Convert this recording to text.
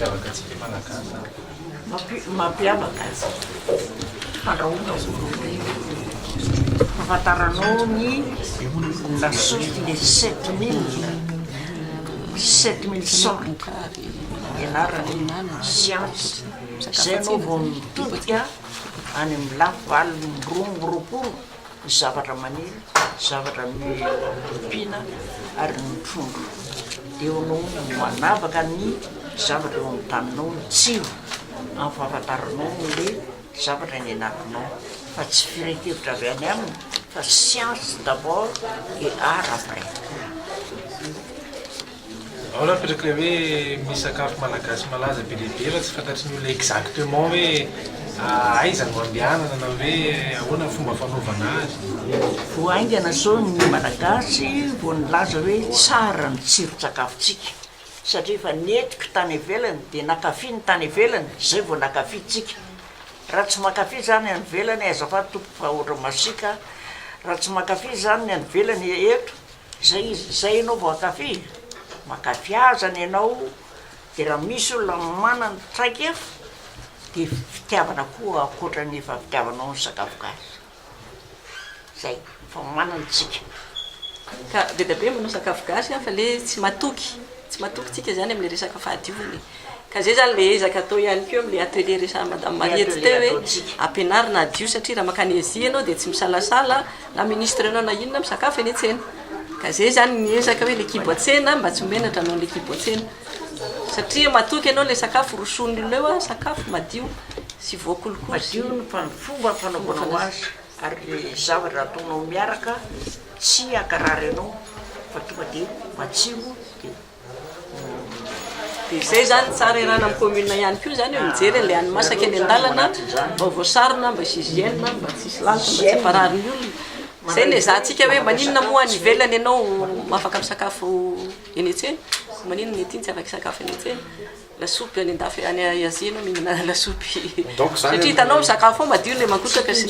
mampiavaka atsika malagasy mampiavaka azy fandrahoana fahafantaranao ny lasopy le 7000 sorte ianarany science zay anao vao mitodika any amin'ny lafo roapolo zavatra maniry zavatra mipina ary ny trondro dia anao manavaka ny zavatra eo amin'ny taninao ny tsiro amin'ny fahafantaranao le zavatra ny anatinao fa tsy firenkevitra avy any aminy fa science d'abord et art après. ao raha petraka hoe misy sakafo malagasy malaza be lehibe fa tsy fantatry ny olona exactement hoe aiza no andehanana na hoe ahoana fomba fanaovana azy. Voaingana zao ny malagasy vao nilaza hoe tsara ny tsiron-tsakafontsika satria fa netiko tany ivelany dia nakafy ny tany ivelany zay vao nakafitsika. Raha tsy makafy zany any ivelany azafady tompo fa ohatra masika raha tsy makafy zany ny any ivelany eto zay ianao vao akafy makafy azany ianao dia raha misy olona manana traika efa dia fitiavana koa akoatra ny efa fitiavanao ny sakafo gasy zay fa manana tsika ka be dia be manao sakafo gasy fa le tsy matoky tsika zany amin'ny resaka fahadiovany ka zay zany le ezaka atao ihany keo am'le atelier resa madame Mariety teo hoe ampianarina adio satria raha makany Azia ianao dia tsy misalasala na ministre ianao na inona misakafo eny an-tsena ka zay zany ny ezaka hoe l'équipe an-tsena mba tsy menatra anao l'équipe an-tsena satria matoky ianao le sakafo roson'ny olona eo sakafo madio sy voakolokolo madio ny fomba fanaovanao azy ary le zavatra ataonao miaraka tsy akarary ianao fa tonga dia matsiro dia zay zany tsara irana amin'ny commune ihany koa zany hoe mijery le any masaka eny an-dalana mba voasarona mba sy hygiène mba tsisy lalitra mba tsy amparary ny olona zay ny ezahantsika hoe maninona moa any ivelany ianao mafaka misakafo eny an-tsena maninona ety tsy afaka sakafo eny an-tsena lasopy any andafy any Azia ianao mihinana lasopy satria hitanao misakafo ao madio le mankotraka sy